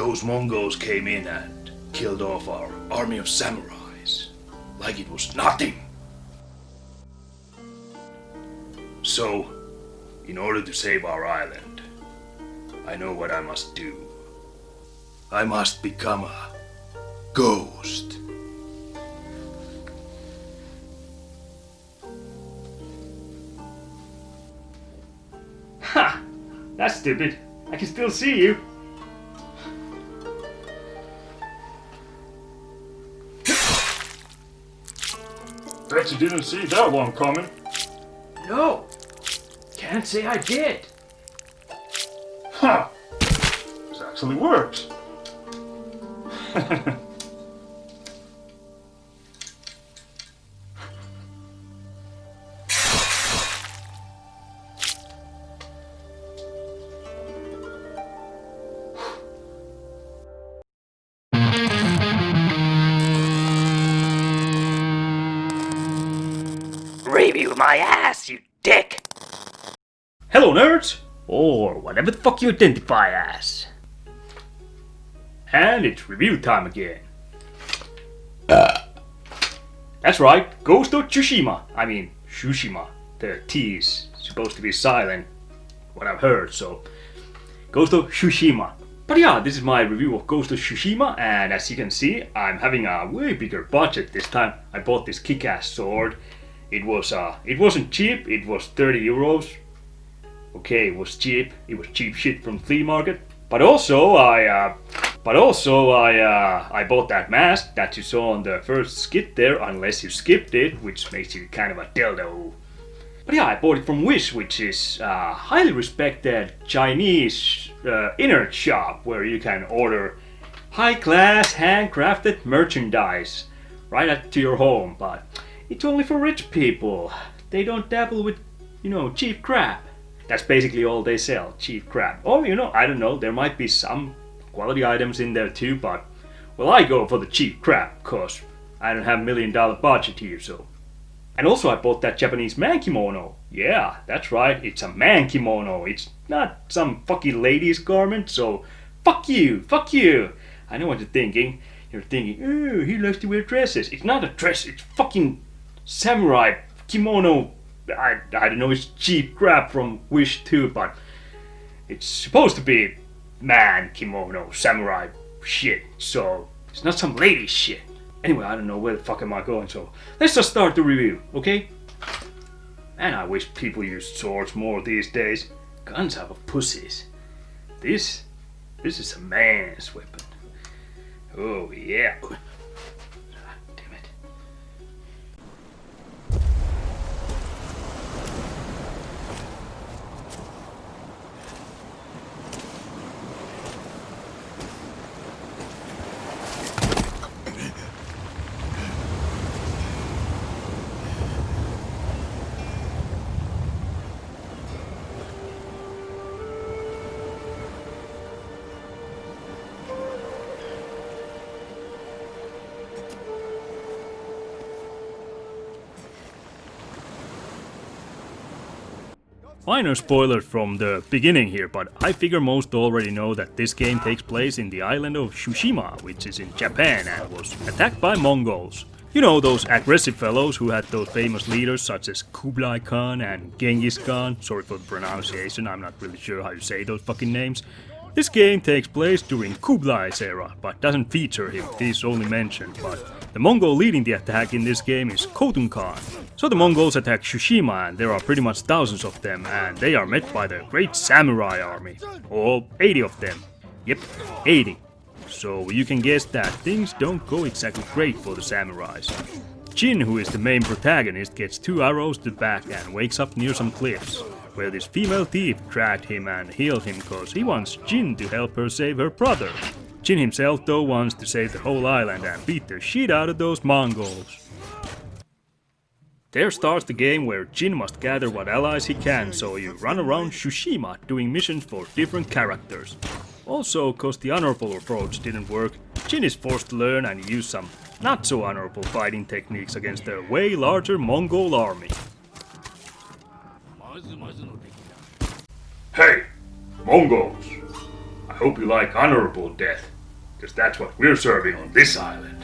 Those Mongols came in and killed off our army of samurais, like it was nothing. So, in order to save our island, I know what I must do. I must become a ghost. Ha! That's stupid. I can still see you. Bet you didn't see that one coming. No, can't say I did. Ha! This actually works. Review my ass, you dick! Hello, nerds! Or whatever the fuck you identify as. And it's review time again. That's right, Ghost of Tsushima. I mean, Tsushima. The T is supposed to be silent, what I've heard, so... Ghost of Tsushima. But yeah, this is my review of Ghost of Tsushima, and as you can see, I'm having a way bigger budget this time. I bought this kick-ass sword. It wasn't cheap, it was 30 euros. Okay, it was cheap cheap shit from the flea market. But also I bought that mask that you saw on the first skit there, unless you skipped it, which makes you kind of a dildo. But yeah, I bought it from Wish, which is a highly respected Chinese internet shop where you can order high-class handcrafted merchandise right to your home, but it's only for rich people. They don't dabble with, cheap crap. That's basically all they sell, cheap crap. Or, I don't know, there might be some quality items in there too, but, well, I go for the cheap crap, cause I don't have $1 million budget here, so. And also I bought that Japanese man kimono. Yeah, that's right, it's a man kimono. It's not some fucking lady's garment, so fuck you. I know what you're thinking. You're thinking, oh, he likes to wear dresses. It's not a dress, it's fucking samurai kimono. I don't know, it's cheap crap from Wish too, but it's supposed to be man kimono samurai shit, so it's not some lady shit. Anyway, I don't know where the fuck am I going, so let's just start the review, okay? And I wish people used swords more these days. Guns are for pussies. This is a man's weapon. Oh yeah. Damn it. Minor spoilers from the beginning here, but I figure most already know that this game takes place in the island of Tsushima, which is in Japan and was attacked by Mongols. You know, those aggressive fellows who had those famous leaders such as Kublai Khan and Genghis Khan. Sorry for the pronunciation, I'm not really sure how you say those fucking names. This game takes place during Kublai's era, but doesn't feature him, he's only mentioned, but the Mongol leading the attack in this game is Khotun Khan. So the Mongols attack Tsushima and there are pretty much thousands of them, and they are met by the great samurai army. All 80 of them. Yep, 80. So you can guess that things don't go exactly great for the samurais. Jin, who is the main protagonist, gets 2 arrows to the back and wakes up near some cliffs, where this female thief dragged him and healed him cause he wants Jin to help her save her brother. Jin himself though wants to save the whole island and beat the shit out of those Mongols. There starts the game where Jin must gather what allies he can, so you run around Tsushima doing missions for different characters. Also, cause the honorable approach didn't work, Jin is forced to learn and use some not so honorable fighting techniques against a way larger Mongol army. Hey, Mongols! I hope you like honorable death. because that's what we're serving on this island.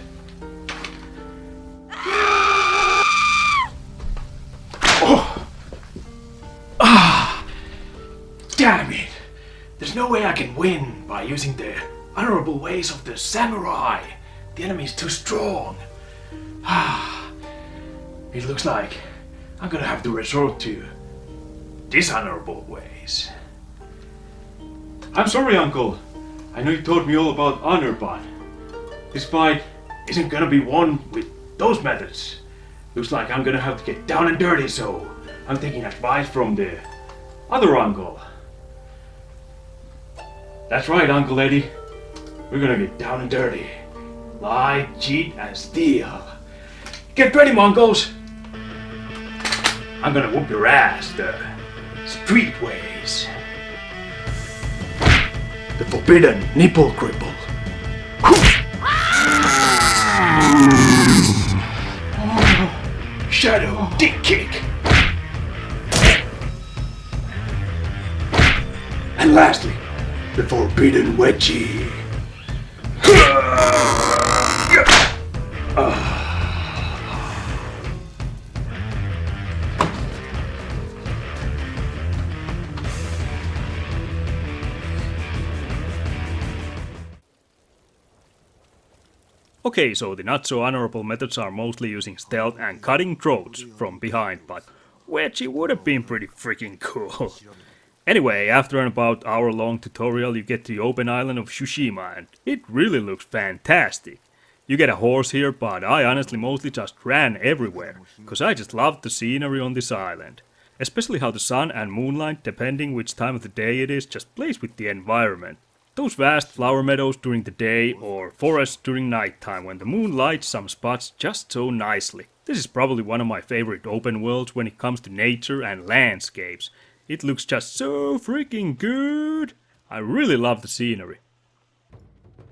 Oh! Ah! Damn it! There's no way I can win by using the honorable ways of the samurai. The enemy's too strong. Ah! It looks like I'm gonna have to resort to dishonorable ways. I'm sorry, Uncle. I know you taught me all about honor, but this fight Isn't gonna be won with those methods. Looks like I'm gonna have to get down and dirty, so I'm taking advice from the other uncle. That's right, Uncle Eddie. We're gonna get down and dirty. Lie, cheat, and steal. Get ready, Mongols! I'm gonna whoop your ass the street ways. The forbidden nipple cripple. Shadow dick kick. And lastly, the forbidden wedgie. Okay, so the not so honorable methods are mostly using stealth and cutting throats from behind, but wedgie would have been pretty freaking cool. Anyway, after an about hour-long tutorial you get to the open island of Tsushima, and it really looks fantastic. You get a horse here, but I honestly mostly just ran everywhere, cause I just loved the scenery on this island. Especially how the sun and moonlight, depending which time of the day it is, just plays with the environment. Those vast flower meadows during the day, or forests during nighttime when the moon lights some spots just so nicely. This is probably one of my favorite open worlds when it comes to nature and landscapes. It looks just so freaking good! I really love the scenery.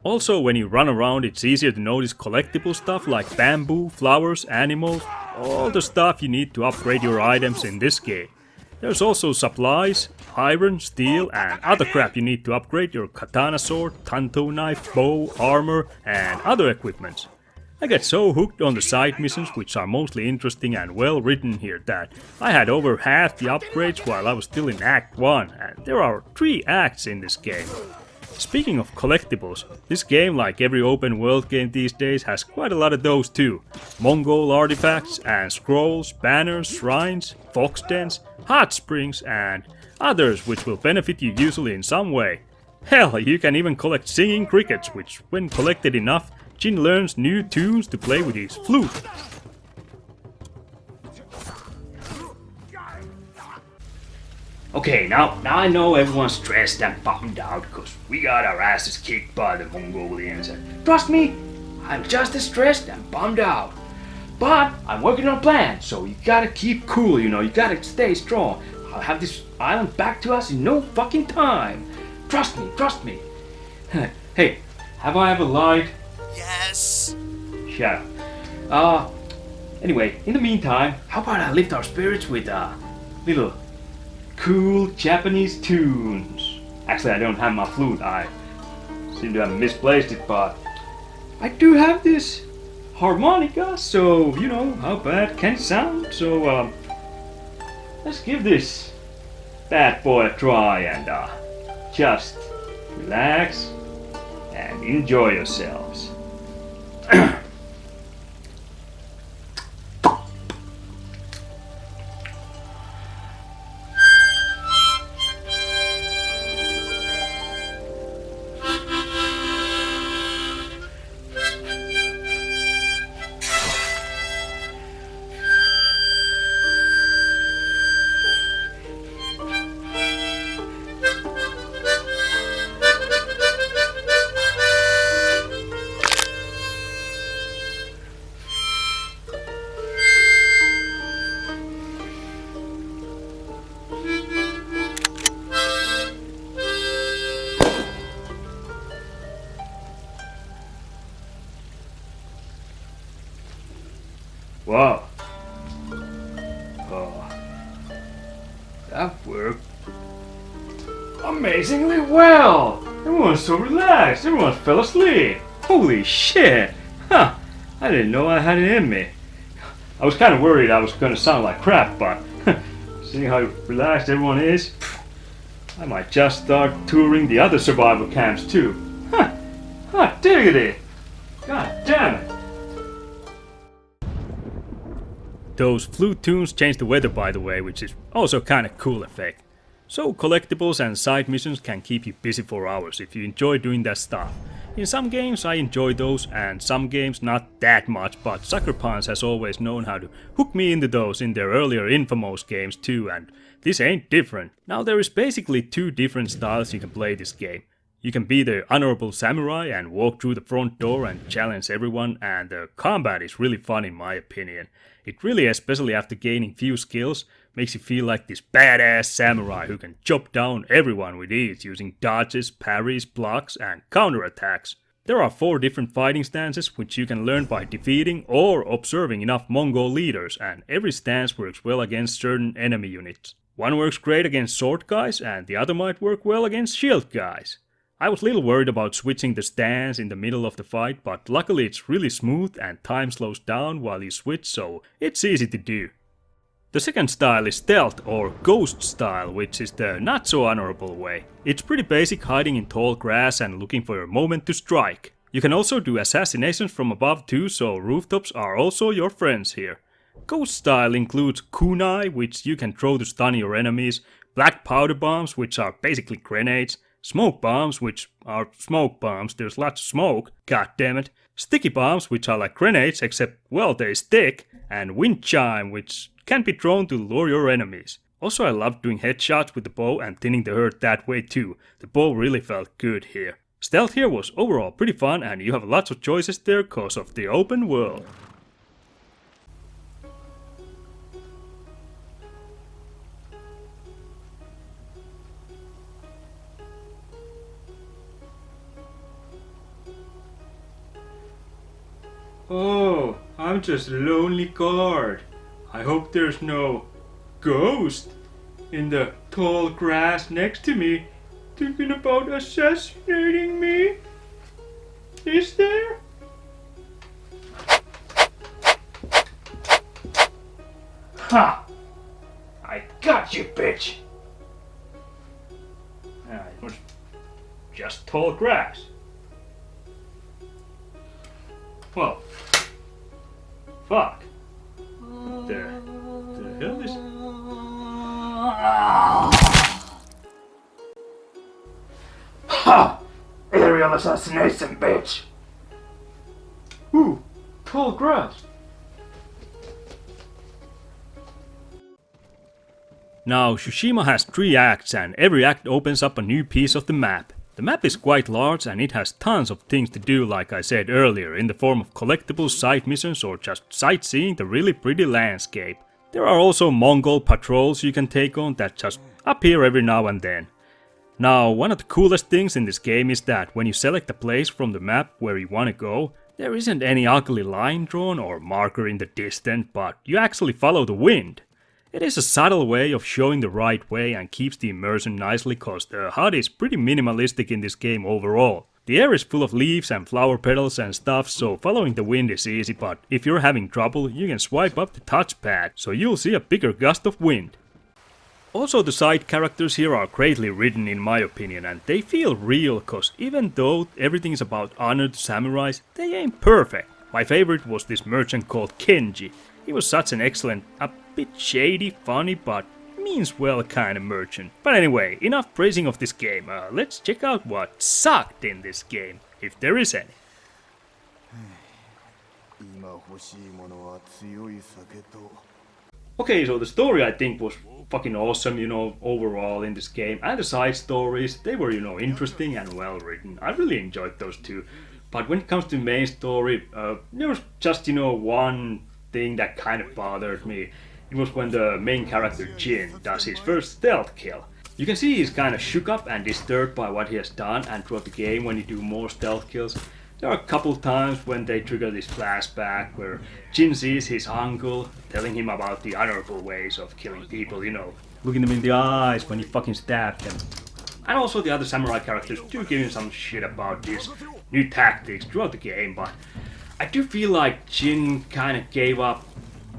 Also, when you run around, it's easier to notice collectible stuff like bamboo, flowers, animals, all the stuff you need to upgrade your items in this game. There's also supplies, iron, steel, and other crap you need to upgrade your katana sword, tanto knife, bow, armor, and other equipments. I get so hooked on the side missions, which are mostly interesting and well written here, that I had over half the upgrades while I was still in Act 1, and there are 3 acts in this game. Speaking of collectibles, this game, like every open world game these days, has quite a lot of those too. Mongol artifacts and scrolls, banners, shrines, fox dens, hot springs, and others which will benefit you usually in some way. Hell, you can even collect singing crickets, which when collected enough, Jin learns new tunes to play with his flute. Okay, now I know everyone's stressed and bummed out because we got our asses kicked by the Mongolians, and trust me, I'm just as stressed and bummed out. But I'm working on a plan, so you gotta keep cool, you gotta stay strong. I'll have this island back to us in no fucking time. Trust me. Hey, have I ever lied? Yes. Shut up. Anyway, in the meantime, how about I lift our spirits with little cool Japanese tunes? Actually, I don't have my flute. I seem to have misplaced it, but I do have this harmonica, so how bad can it sound? So let's give this bad boy a try and just relax and enjoy yourselves. Wow. Oh, that worked amazingly well. Everyone's so relaxed. Everyone fell asleep. Holy shit. Huh. I didn't know I had it in me. I was kind of worried I was gonna sound like crap, but seeing how relaxed everyone is, I might just start touring the other survival camps too. Huh. Hot diggity. God damn it. Those flute tunes change the weather, by the way, which is also kind of cool effect. So collectibles and side missions can keep you busy for hours if you enjoy doing that stuff. In some games I enjoy those, and some games not that much, but Sucker Punch has always known how to hook me into those in their earlier Infamous games too, and this ain't different. Now there is basically two different styles you can play this game. You can be the honorable samurai and walk through the front door and challenge everyone, and the combat is really fun in my opinion. It really, especially after gaining few skills, makes you feel like this badass samurai who can chop down everyone with ease using dodges, parries, blocks, and counterattacks. There are 4 different fighting stances which you can learn by defeating or observing enough Mongol leaders, and every stance works well against certain enemy units. One works great against sword guys and the other might work well against shield guys. I was a little worried about switching the stance in the middle of the fight, but luckily it's really smooth and time slows down while you switch, so it's easy to do. The second style is stealth or ghost style, which is the not so honorable way. It's pretty basic, hiding in tall grass and looking for a moment to strike. You can also do assassinations from above too, so rooftops are also your friends here. Ghost style includes kunai, which you can throw to stun your enemies, black powder bombs, which are basically grenades, smoke bombs, which are smoke bombs, there's lots of smoke, god damn it. Sticky bombs, which are like grenades, except, well, they stick. And wind chime, which can be thrown to lure your enemies. Also, I loved doing headshots with the bow and thinning the hurt that way too. The bow really felt good here. Stealth here was overall pretty fun, and you have lots of choices there cause of the open world. Oh, I'm just a lonely guard. I hope there's no ghost in the tall grass next to me thinking about assassinating me. Is there? Ha! I got you, bitch! It was just tall grass. Well, fuck. The hell is... Ha! Aerial assassination, bitch! Ooh, tall grass. Now, Tsushima has 3 acts, and every act opens up a new piece of the map. The map is quite large and it has tons of things to do, like I said earlier, in the form of collectibles, side missions, or just sightseeing the really pretty landscape. There are also Mongol patrols you can take on that just appear every now and then. Now, one of the coolest things in this game is that when you select a place from the map where you want to go, there isn't any ugly line drawn or marker in the distance, but you actually follow the wind. It is a subtle way of showing the right way and keeps the immersion nicely cause the HUD is pretty minimalistic in this game overall. The air is full of leaves and flower petals and stuff, so following the wind is easy, but if you're having trouble you can swipe up the touchpad, so you'll see a bigger gust of wind. Also, the side characters here are greatly written in my opinion, and they feel real cause even though everything is about honor to samurais, they ain't perfect. My favorite was this merchant called Kenji. He was such an excellent, a bit shady, funny, but means well kind of merchant. But anyway, enough praising of this game. Let's check out what sucked in this game, if there is any. Okay, so the story I think was fucking awesome, you know, overall in this game. And the side stories, they were, you know, interesting and well written. I really enjoyed those two. But when it comes to main story, there was just, you know, one thing that kind of bothered me. It was when the main character Jin does his first stealth kill. You can see he's kind of shook up and disturbed by what he has done, and throughout the game when you do more stealth kills, there are a couple times when they trigger this flashback where Jin sees his uncle telling him about the honorable ways of killing people, you know, looking them in the eyes when you fucking stab them. And also the other samurai characters do give him some shit about these new tactics throughout the game, but I do feel like Jin kind of gave up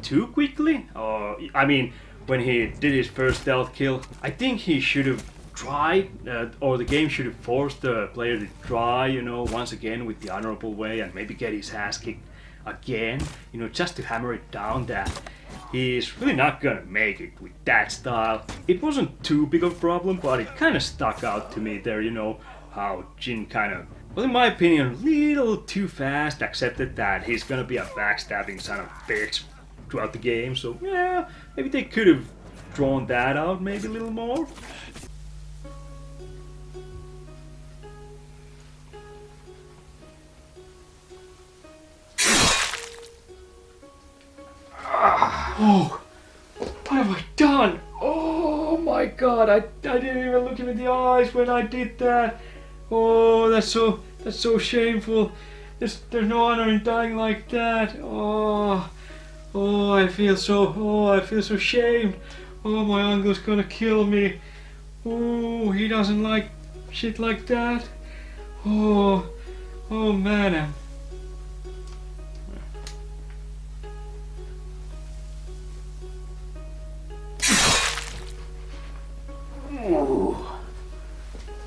too quickly. Or, I mean, when he did his first stealth kill, I think he should have tried, or the game should have forced the player to try, you know, once again with the honorable way and maybe get his ass kicked again, you know, just to hammer it down that he's really not gonna make it with that style. It wasn't too big of a problem, but it kind of stuck out to me there, you know, how Jin kind of, well, in my opinion, a little too fast accepted that he's gonna be a backstabbing son of a bitch throughout the game. So yeah, maybe they could have drawn that out maybe a little more. Oh, what have I done? Oh my god, I didn't even look him in the eyes when I did that. Oh, that's so shameful. There's no honor in dying like that. I feel so shamed. Oh, my uncle's gonna kill me. Oh, he doesn't like shit like that. Oh man.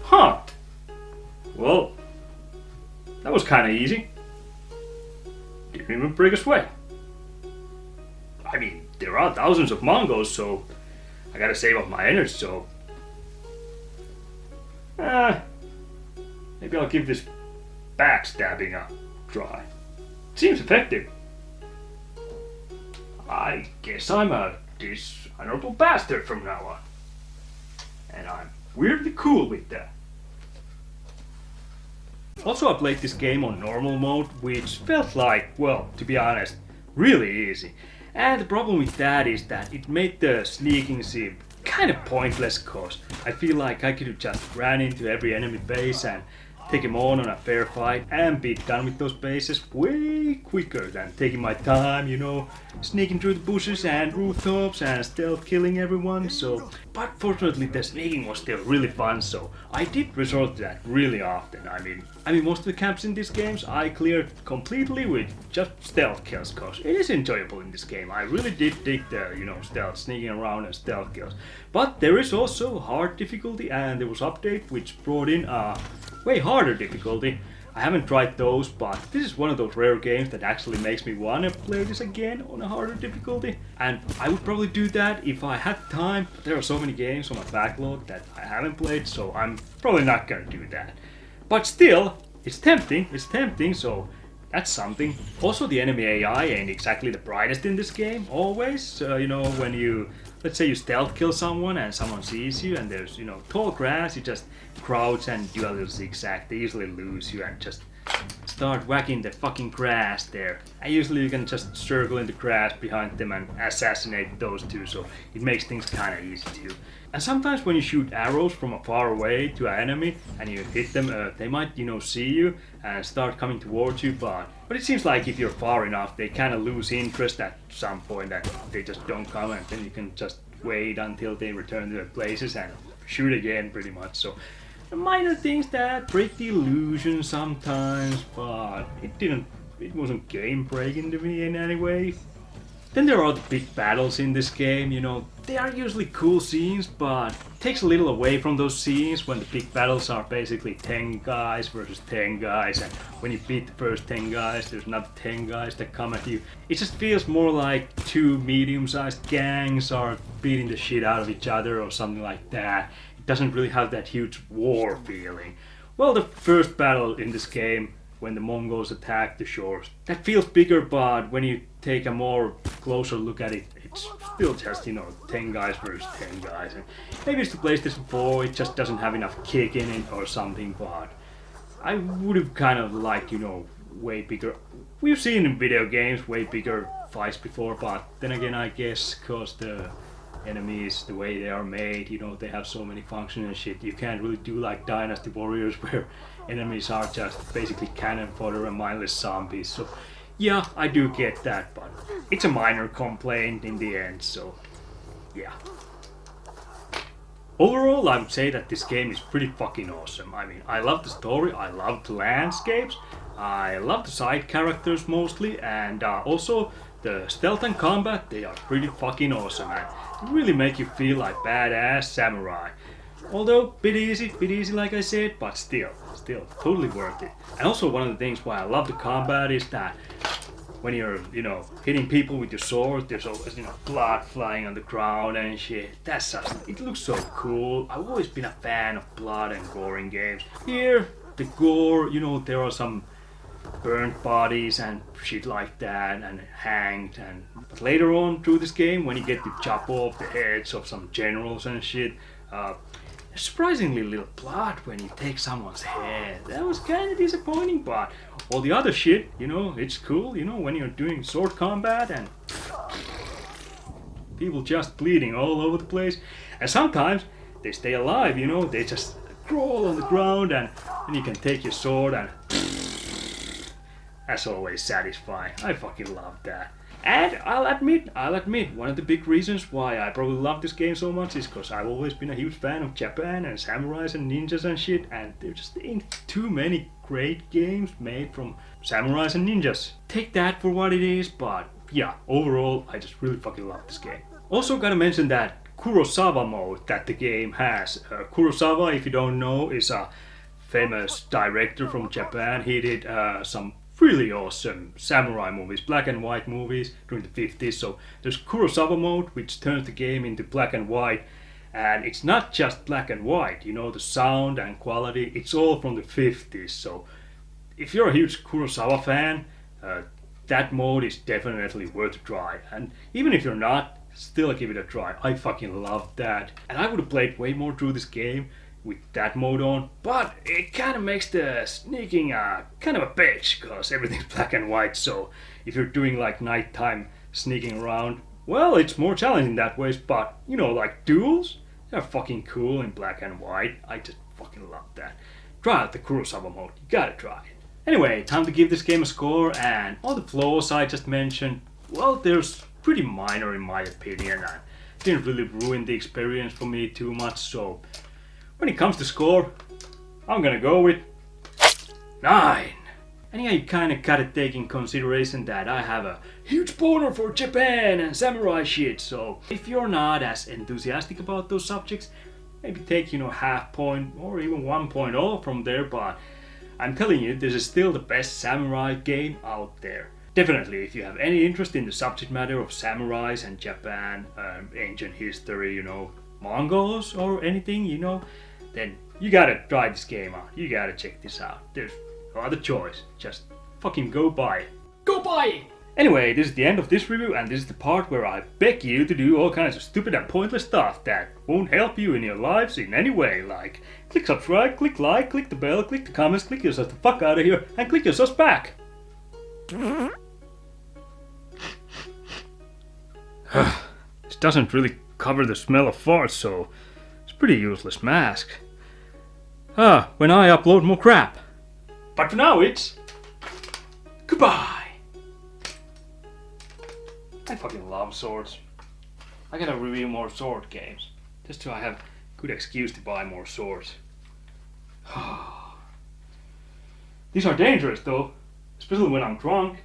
Huh. Well, that was kind of easy. Didn't even break a sweat. I mean, there are thousands of Mongols, so I gotta save up my energy, so... maybe I'll give this backstabbing a try. Seems effective. I guess I'm a dishonorable bastard from now on. And I'm weirdly cool with that. Also, I played this game on normal mode, which felt like, well, to be honest, really easy. And the problem with that is that it made the sneaking seem kind of pointless, cause I feel like I could have just ran into every enemy base and take him on a fair fight and be done with those bases way quicker than taking my time, you know, sneaking through the bushes and rooftops and stealth killing everyone. So, but fortunately the sneaking was still really fun, so I did resort to that really often. I mean most of the camps in these games I cleared completely with just stealth kills, cause it is enjoyable in this game. I really did dig the, you know, stealth, sneaking around and stealth kills. But there is also hard difficulty, and there was update which brought in way harder difficulty. I haven't tried those, but this is one of those rare games that actually makes me want to play this again on a harder difficulty. And I would probably do that if I had time, but there are so many games on my backlog that I haven't played, so I'm probably not gonna do that. But still, it's tempting, so that's something. Also, the enemy AI ain't exactly the brightest in this game, always. You know, when you, let's say you stealth kill someone and someone sees you and there's, you know, tall grass, you just crouch and do a little zigzag. They usually lose you and just start whacking the fucking grass there. And usually you can just circle in the grass behind them and assassinate those two, so it makes things kinda easy too. And sometimes when you shoot arrows from far away to an enemy and you hit them, they might, you know, see you and start coming towards you, but it seems like if you're far enough, they kind of lose interest at some point and they just don't come, and then you can just wait until they return to their places and shoot again pretty much. So minor things that break the illusion sometimes, but it wasn't game breaking to me in any way. Then there are the big battles in this game, you know, they are usually cool scenes, but it takes a little away from those scenes when the big battles are basically 10 guys versus 10 guys, and when you beat the first 10 guys, there's another 10 guys that come at you. It just feels more like two medium-sized gangs are beating the shit out of each other or something like that. It doesn't really have that huge war feeling. Well, the first battle in this game, when the Mongols attack the shores, that feels bigger, but when you take a more closer look at it, it's still just, you know, 10 guys versus 10 guys. And maybe it's the PlayStation 4, it just doesn't have enough kick in it or something, but I would have kind of liked, you know, way bigger. We've seen in video games way bigger fights before, but then again, I guess because the enemies, the way they are made, you know, they have so many functions and shit, you can't really do like Dynasty Warriors where enemies are just basically cannon fodder and mindless zombies. So yeah, I do get that, but it's a minor complaint in the end, so yeah. Overall, I would say that this game is pretty fucking awesome. I mean, I love the story, I love the landscapes, I love the side characters mostly, and also the stealth and combat, they are pretty fucking awesome and they really make you feel like badass samurai. Although, bit easy like I said, but still totally worth it. And also one of the things why I love the combat is that when you're, hitting people with your sword, there's always, blood flying on the ground and shit. That's just, it looks so cool. I've always been a fan of blood and gore in games. Here, the gore, there are some burnt bodies and shit like that, and hanged. But later on through this game, when you get to chop off the heads of some generals and shit, surprisingly little blood when you take someone's head. That was kind of disappointing, but all the other shit, it's cool, when you're doing sword combat and people just bleeding all over the place. And sometimes they stay alive, they just crawl on the ground and then you can take your sword and that's always satisfying. I fucking love that. And I'll admit, one of the big reasons why I probably love this game so much is because I've always been a huge fan of Japan and samurais and ninjas and shit, and there just ain't too many great games made from samurais and ninjas. Take that for what it is, but yeah, overall, I just really fucking love this game. Also gotta mention that Kurosawa mode that the game has. Kurosawa, if you don't know, is a famous director from Japan. He did some really awesome samurai movies, black and white movies during the 50s. So there's Kurosawa mode, which turns the game into black and white, and it's not just black and white, the sound and quality, it's all from the 50s. So if you're a huge Kurosawa fan, that mode is definitely worth a try. And even if you're not, still give it a try. I fucking love that. And I would have played way more through this game with that mode on, but it kind of makes the sneaking kind of a bitch because everything's black and white. So if you're doing like nighttime sneaking around, well, it's more challenging that way. But like duels, they're fucking cool in black and white. I just fucking love that. Try out the Kurosawa mode, you gotta try it. Anyway, time to give this game a score, and all the flaws I just mentioned, well, there's pretty minor in my opinion and didn't really ruin the experience for me too much. So when it comes to score, I'm gonna go with 9. And yeah, you kinda gotta take in consideration that I have a huge boner for Japan and samurai shit, so if you're not as enthusiastic about those subjects, maybe take, half point or even 1 point off from there, but I'm telling you, this is still the best samurai game out there. Definitely, if you have any interest in the subject matter of samurais and Japan, ancient history, Mongols or anything, then you gotta try this game out. You gotta check this out. There's no other choice. Just fucking go buy it. Go buy it! Anyway, this is the end of this review, and this is the part where I beg you to do all kinds of stupid and pointless stuff that won't help you in your lives in any way, like click subscribe, click like, click the bell, click the comments, click yourself the fuck out of here, and click yourselves back. This doesn't really cover the smell of farts, so it's a pretty useless mask. When I upload more crap. But for now it's goodbye. I fucking love swords. I gotta review more sword games, just so I have good excuse to buy more swords. These are dangerous though, especially when I'm drunk.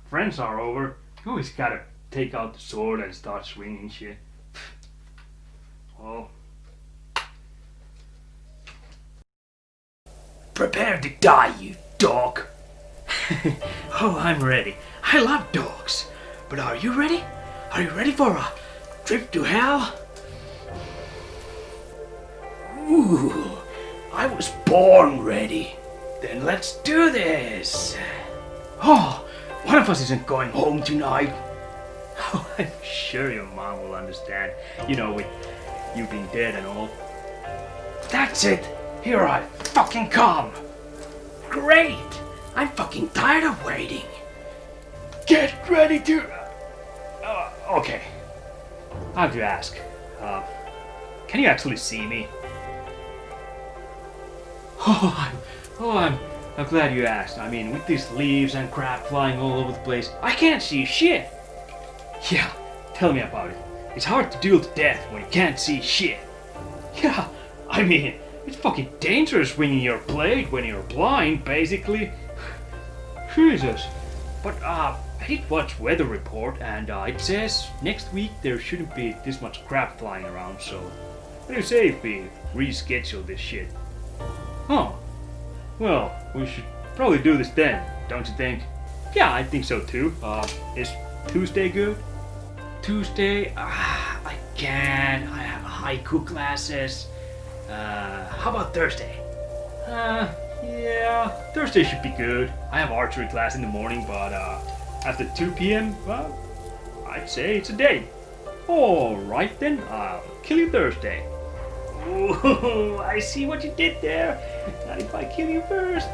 Friends are over. You always gotta take out the sword and start swinging shit. Well, Prepare to die, you dog. oh, I'm ready. I love dogs. But are you ready? Are you ready for a trip to hell? Ooh, I was born ready. Then let's do this. Oh, one of us isn't going home tonight. Oh, I'm sure your mom will understand. With you being dead and all. That's it. Here I fucking come. Great. I'm fucking tired of waiting. Get ready to... okay. I have to ask. Can you actually see me? I'm glad you asked. I mean, with these leaves and crap flying all over the place, I can't see shit. Yeah, tell me about it. It's hard to duel to death when you can't see shit. Yeah, I mean, it's fucking dangerous swinging your blade when you're blind, basically. Jesus. But, I did watch weather report, and it says next week there shouldn't be this much crap flying around, so what do you say if we reschedule this shit? Huh. Well, we should probably do this then, don't you think? Yeah, I think so too. Is Tuesday good? Tuesday? I can't. I have haiku classes. How about Thursday? Yeah, Thursday should be good. I have archery class in the morning, but after 2 p.m., well, I'd say it's a day. Alright then, I'll kill you Thursday. Ooh, I see what you did there. Not if I kill you first.